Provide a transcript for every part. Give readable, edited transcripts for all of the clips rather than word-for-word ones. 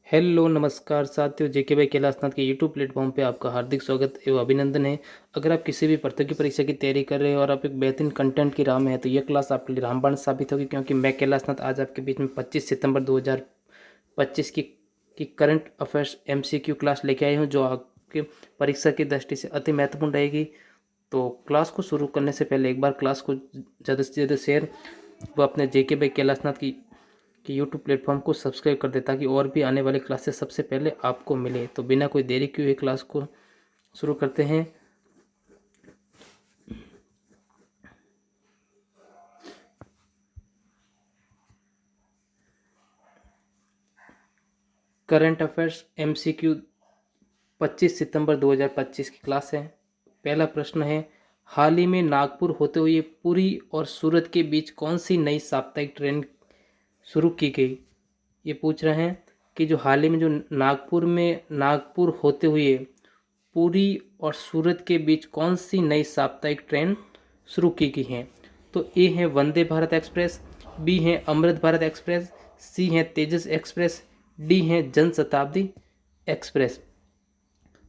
Hello नमस्कार साथियों, जेके भाई कैलाशनाथ के यूट्यूब प्लेटफॉर्म पे आपका हार्दिक स्वागत एवं अभिनंदन है। अगर आप किसी भी प्रतियोगी परीक्षा की तैयारी कर रहे हो और आप एक बेहतरीन कंटेंट की राह में है तो यह क्लास आपके लिए रामबाण साबित होगी, क्योंकि मैं कैलाशनाथ आज आपके बीच में 25 सितंबर 2025 की करंट अफेयर्स एमसीक्यू क्लास लेके आई हूँ, जो आपके परीक्षा की दृष्टि से अति महत्वपूर्ण रहेगी। तो क्लास को शुरू करने से पहले एक बार क्लास को ज़्यादा से ज़्यादा शेयर व अपने जेके भाई कैलाशनाथ की यूट्यूब प्लेटफॉर्म को सब्सक्राइब कर दे, ताकि और भी आने वाली क्लासेस सबसे पहले आपको मिले। तो बिना कोई देरी किए हुए क्लास को शुरू करते हैं। करंट अफेयर्स एमसीक्यू 25 सितंबर 2025 की क्लास है। पहला प्रश्न है, हाल ही में नागपुर होते हुए पुरी और सूरत के बीच कौन सी नई साप्ताहिक ट्रेन शुरू की गई। ये पूछ रहे हैं कि जो हाल ही में जो नागपुर होते हुए पुरी और सूरत के बीच कौन सी नई साप्ताहिक ट्रेन शुरू की गई हैं। तो ए है वंदे भारत एक्सप्रेस, बी है अमृत भारत एक्सप्रेस, सी है तेजस एक्सप्रेस, डी है जन शताब्दी एक्सप्रेस।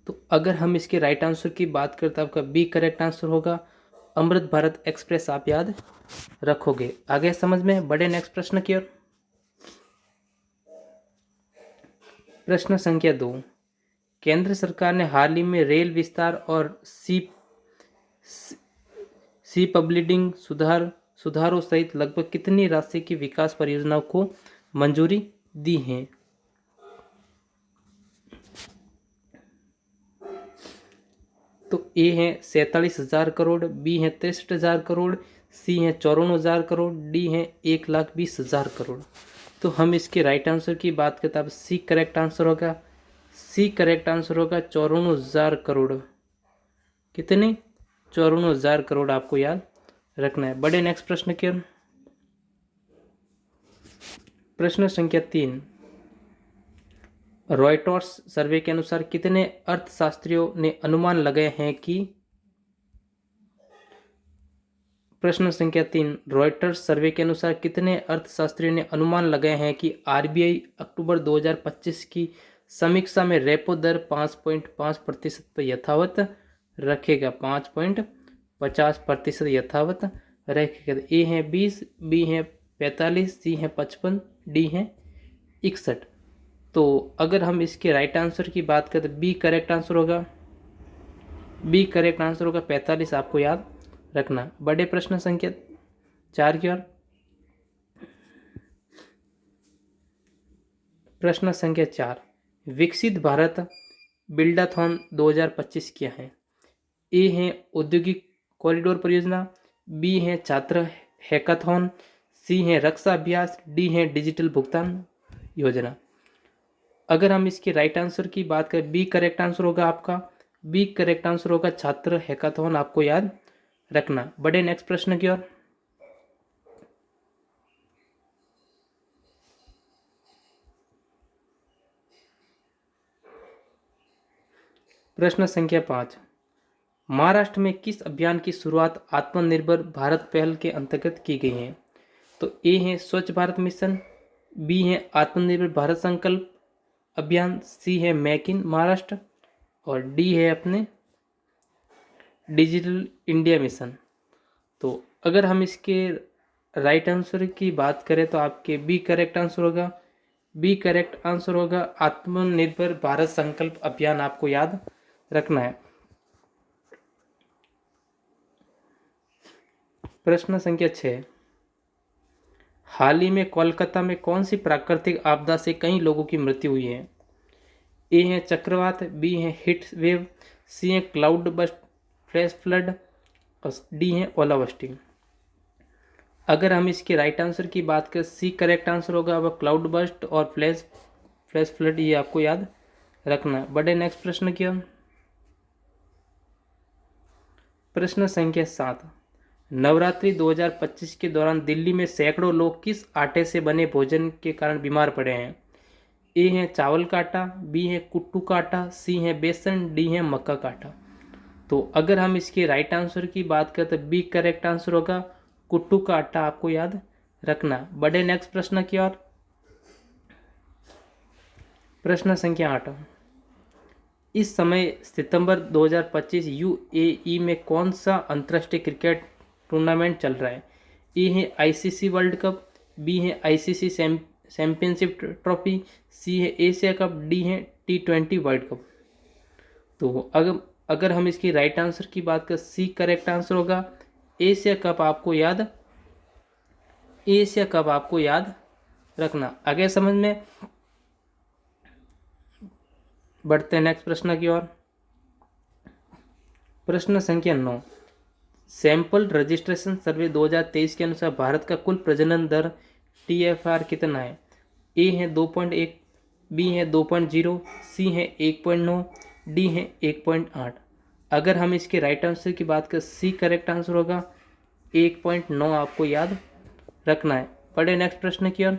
तो अगर हम इसके राइट आंसर की बात करें तो आपका बी करेक्ट आंसर होगा, अमृत भारत एक्सप्रेस आप याद रखोगे। आगे समझ में बढ़े नेक्स्ट प्रश्न की ओर। प्रश्न संख्या 2, केंद्र सरकार ने हाल ही में रेल विस्तार और सी पब्लिडिंग सुधारों सहित लगभग कितनी राशि की विकास परियोजनाओं को मंजूरी दी है। तो ए है 47,000 करोड़, बी है 63,000 करोड़, सी है 54,000 करोड़, डी है 1,20,000 करोड़। तो हम इसके राइट आंसर की बात करते हैं, सी करेक्ट आंसर होगा। सी करेक्ट आंसर होगा 54,000 करोड़। कितने? 54,000 करोड़ आपको याद रखना है। बड़े नेक्स्ट प्रश्न की ओर। प्रश्न संख्या 3, रॉयटर्स सर्वे के अनुसार कितने अर्थशास्त्रियों ने अनुमान लगाए हैं कि प्रश्न संख्या 3, रॉयटर्स सर्वे के अनुसार कितने अर्थशास्त्रियों ने अनुमान लगाए हैं कि आरबीआई अक्टूबर 2025 की समीक्षा में रेपो दर 5.5% पर यथावत रखेगा। 5.50% यथावत रखेगा। ए है 20, बी है 45, सी है 55, डी है 61। तो अगर हम इसके राइट आंसर की बात करें तो बी करेक्ट आंसर होगा। बी करेक्ट आंसर होगा 45, आपको याद रखना। बड़े प्रश्न संख्या 4 की ओर। प्रश्न संख्या 4, विकसित भारत बिल्डाथॉन 2025 क्या है। ए है औद्योगिक कॉरिडोर परियोजना, बी है छात्र हैकाथॉन, सी है रक्षा अभ्यास, डी है डिजिटल भुगतान योजना। अगर हम इसके राइट आंसर की बात करें, बी करेक्ट आंसर होगा आपका। बी करेक्ट आंसर होगा छात्र हैकाथॉन, आपको याद रखना। बड़े नेक्स्ट प्रश्न की ओर। प्रश्न संख्या 5, महाराष्ट्र में किस अभियान की शुरुआत आत्मनिर्भर भारत पहल के अंतर्गत की गई है। तो ए है स्वच्छ भारत मिशन, बी है आत्मनिर्भर भारत संकल्प अभियान, सी है मेक इन महाराष्ट्र और डी है अपने डिजिटल इंडिया मिशन। तो अगर हम इसके राइट आंसर की बात करें तो आपके बी करेक्ट आंसर होगा। बी करेक्ट आंसर होगा आत्मनिर्भर भारत संकल्प अभियान, आपको याद रखना है। प्रश्न संख्या 6, हाल ही में कोलकाता में कौन सी प्राकृतिक आपदा से कई लोगों की मृत्यु हुई है। ए है चक्रवात, बी है हीट वेव, सी है क्लाउड बस्ट फ्लैश फ्लड और डी है ओलावृष्टि। अगर हम इसके राइट आंसर की बात करें, सी करेक्ट आंसर होगा वह क्लाउड बस्ट और फ्लैश फ्लड, ये आपको याद रखना। बड़े नेक्स्ट प्रश्न की ओर। प्रश्न संख्या 7, नवरात्रि 2025 के दौरान दिल्ली में सैकड़ों लोग किस आटे से बने भोजन के कारण बीमार पड़े हैं। ए है चावल का आटा, बी है कुट्टू का आटा, सी है बेसन, डी है मक्का का आटा। तो अगर हम इसके राइट आंसर की बात करें तो बी करेक्ट आंसर होगा कुट्टू का आटा, आपको याद रखना। बड़े नेक्स्ट प्रश्न की ओर। प्रश्न संख्या 8, इस समय सितंबर 2025 यूएई में कौन सा अंतर्राष्ट्रीय क्रिकेट टूर्नामेंट चल रहा है? ए है आईसीसी वर्ल्ड कप, बी है आईसीसी चैंपियनशिप ट्रॉफी, सी है एशिया कप, डी है T20 वर्ल्ड कप। तो अगर हम इसकी राइट आंसर की बात करें, सी करेक्ट आंसर होगा। एशिया कप आपको याद रखना। आगे समझ में। बढ़ते हैं नेक्स्ट प्रश्न की ओर। प्रश्न संख्या 9, सैंपल रजिस्ट्रेशन सर्वे 2023 के अनुसार भारत का कुल प्रजनन दर TFR कितना है? ए है 2.1, बी है 2.0, सी है 1.9, डी है 1.8। अगर हम इसके राइट आंसर की बात करें, सी करेक्ट आंसर होगा। 1.9 आपको याद रखना है। पढ़े नेक्स्ट प्रश्न की ओर।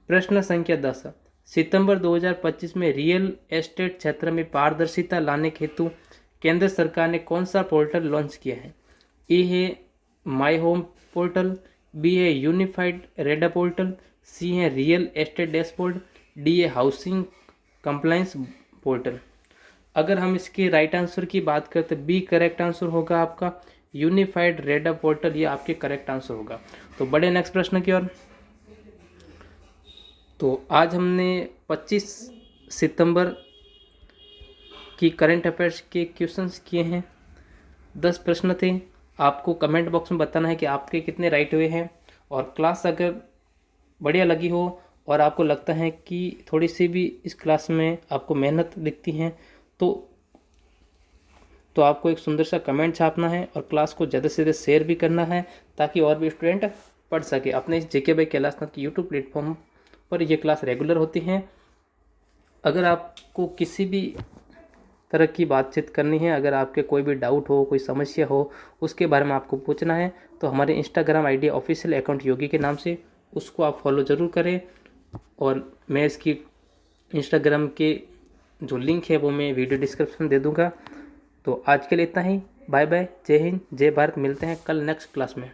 प्रश्न संख्या 10, सितंबर 2025 में रियल एस्टेट क्षेत्र में पारदर्शिता लाने के हेतु केंद्र सरकार ने कौन सा पोर्टल लॉन्च किया है? ए है माई होम पोर्टल, बी है यूनिफाइड रेडा पोर्टल, सी है रियल एस्टेट डैशबोर्ड, डी है हाउसिंग कंप्लायंस पोर्टल। अगर हम इसके राइट आंसर की बात करते, बी करेक्ट आंसर होगा आपका। यूनिफाइड रेडा पोर्टल, ये आपके करेक्ट आंसर होगा। तो बड़े नेक्स्ट प्रश्न की ओर। तो आज हमने 25 सितंबर की करंट अफेयर्स के क्वेश्चंस किए हैं। 10 प्रश्न थे। आपको कमेंट बॉक्स में बताना है कि आपके कितने राइट हुए हैं। और क्लास अगर बढ़िया लगी हो और आपको लगता है कि थोड़ी सी भी इस क्लास में आपको मेहनत दिखती है तो आपको एक सुंदर सा कमेंट छापना है और क्लास को ज़्यादा से ज़्यादा शेयर भी करना है ताकि और भी स्टूडेंट पढ़ सके। अपने इस JK भाई कैलाशनाथ की यूट्यूब प्लेटफॉर्म पर ये क्लास रेगुलर होती हैं। अगर आपको किसी भी तरह की बातचीत करनी है, अगर आपके कोई भी डाउट हो, कोई समस्या हो, उसके बारे में आपको पूछना है तो हमारे इंस्टाग्राम ID ऑफिशियल अकाउंट योगी के नाम से, उसको आप फॉलो ज़रूर करें। और मैं इसकी इंस्टाग्राम के जो लिंक है वो मैं वीडियो डिस्क्रिप्शन में दे दूँगा। तो आज के लिए इतना ही। बाय बाय, जय हिंद, जय भारत। मिलते हैं कल नेक्स्ट क्लास में।